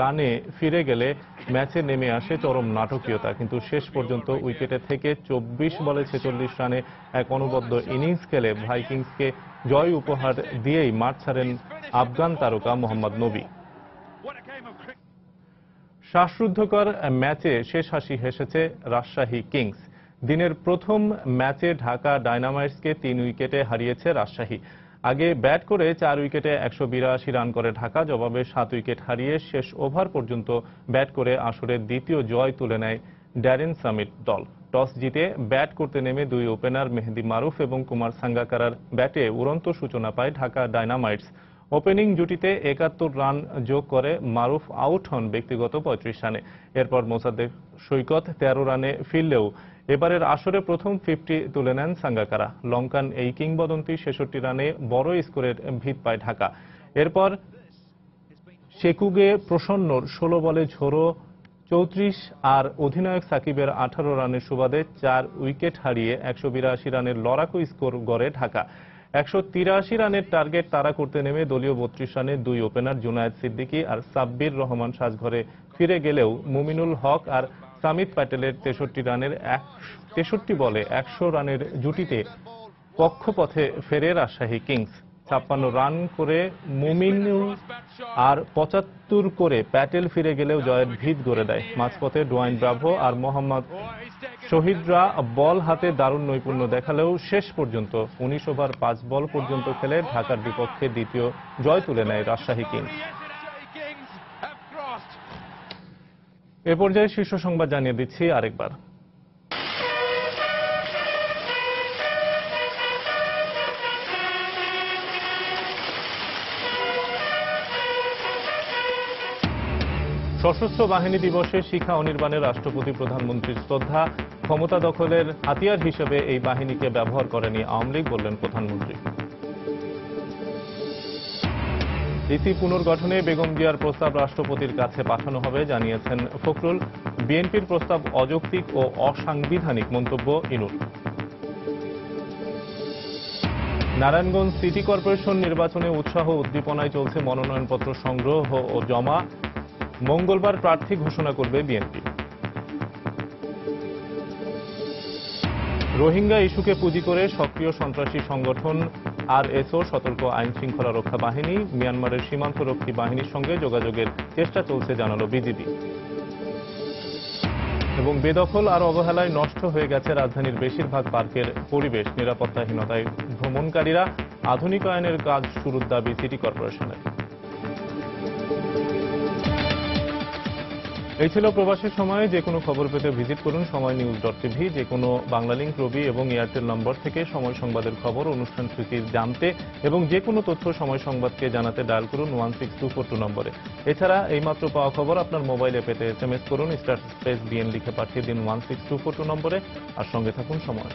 রানে ফিরে গেলে ম্যাচে নেমে আসে চরম নাটকীয়তা, কিন্তু শেষ পর্যন্ত উইকেটে থেকে 24 বলে 46 রানে এক অনবদ্য ইনিংস খেলে ভাইকিংসকে জয় উপহার দিয়েই মাঠ ছাড়েন আফগান তারকা মোহাম্মদ নবী। শ্বাসরুদ্ধকর ম্যাচে শেষ হাসি হেসেছে রাজশাহী কিংস। দিনের প্রথম ম্যাচে ঢাকা ডায়নামাইটসকে 3 উইকেটে হারিয়েছে রাজশাহী। আগে ব্যাট করে 4 উইকেটে 182 রান করে ঢাকা। জবাবে 7 উইকেট হারিয়ে শেষ ওভার পর্যন্ত ব্যাট করে আসরের দ্বিতীয় জয় তুলে নেয় ড্যারেন সামিট দল। টস জিতে ব্যাট করতে নেমে 2 ওপেনার মেহেদি মারুফ এবং কুমার সাঙ্গাকারার ব্যাটে উড়ন্ত সূচনা পায় ঢাকা ডায়নামাইটস। ওপেনিং জুটিতে 71 রান যোগ করে মারুফ আউট হন ব্যক্তিগত 35 রানে। এরপর মোসাদ্দেক সৈকত 13 রানে ফিরলেও এবারের আসরে প্রথম 50 তুলে নেন সাঙ্গাকারা। লঙ্কান এই কিংবদন্তি 66 রানে বড় স্কোরের ভিত পায় ঢাকা। এরপর শেকুগে প্রসন্নর 16 বলে ঝোড়ো 34 আর অধিনায়ক সাকিবের 18 রানের সুবাদে 4 উইকেট হারিয়ে 182 রানের লড়াকু স্কোর গড়ে ঢাকা। 183 রানের টার্গেট তাড়া করতে নেমে দলীয় 32 রানে 2 ওপেনার জুনায়েদ সিদ্দিকী আর সাব্বির রহমান সাজঘরে ফিরে গেলেও মুমিনুল হক আর সামিত প্যাটেলের 63 রানের 63 বলে 100 রানের জুটিতে কক্ষপথে ফেরে রাজশাহী কিংস। 56 রান করে মুমিনুল আর 75 করে প্যাটেল ফিরে গেলেও জয়ের ভিত গড়ে দেয়। মাঝপথে ডোয়াইন ব্রাভো আর মোহাম্মদ শহীদরা বল হাতে দারুণ নৈপুণ্য দেখালেও শেষ পর্যন্ত 19 ওভার 5 বল পর্যন্ত খেলে ঢাকার বিপক্ষে দ্বিতীয় জয় তুলে নেয় রাজশাহী কিংস। এ পর্যায়ে শীর্ষ সংবাদ জানিয়ে দিচ্ছি আরেকবার। সশস্ত্র বাহিনী দিবসে শিখা অনির্বাণে রাষ্ট্রপতি প্রধানমন্ত্রীর শ্রদ্ধা। ক্ষমতা দখলের হাতিয়ার হিসেবে এই বাহিনীকে ব্যবহার করেনি আওয়ামী লীগ, বললেন প্রধানমন্ত্রী। ইসি পুনর্গঠনে বেগম জিয়ার প্রস্তাব রাষ্ট্রপতির কাছে পাঠানো হবে জানিয়েছেন ফখরুল। বিএনপির প্রস্তাব অযৌক্তিক ও অসাংবিধানিক মন্তব্য ইনুর। নারায়ণগঞ্জ সিটি কর্পোরেশন নির্বাচনে উৎসাহ উদ্দীপনায় চলছে মনোনয়নপত্র সংগ্রহ ও জমা। মঙ্গলবার প্রার্থী ঘোষণা করবে বিএনপি। রোহিঙ্গা ইস্যুকে পুঁজি করে সক্রিয় সন্ত্রাসী সংগঠন আরএসও সতর্ক আইন শৃঙ্খলা রক্ষা বাহিনী। মিয়ানমারের সীমান্তরক্ষী বাহিনীর সঙ্গে যোগাযোগের চেষ্টা চলছে জানালো বিজিবি। এবং বেদখল আর অবহেলায় নষ্ট হয়ে গেছে রাজধানীর বেশিরভাগ পার্কের পরিবেশ। নিরাপত্তাহীনতায় ভ্রমণকারীরা, আধুনিকায়নের কাজ শুরুর দাবি সিটি কর্পোরেশনের। এই ছিল প্রবাসের সময়। যে কোনো খবর পেতে ভিজিট করুন সময়নিউজ.tv। যে কোনো বাংলা লিংক, রবি এবং এয়ারটেল নম্বর থেকে সময় সংবাদের খবর, অনুষ্ঠান সূচি জানতে এবং যে কোনো তথ্য সময় সংবাদকে জানাতে ডায়াল করুন 16242 নম্বরে। এছাড়া এইমাত্র পাওয়া খবর আপনার মোবাইলে পেতে SMS করুন *BN লিখে পাঠিয়ে দিন 16242 নম্বরে। আর সঙ্গে থাকুন সময়।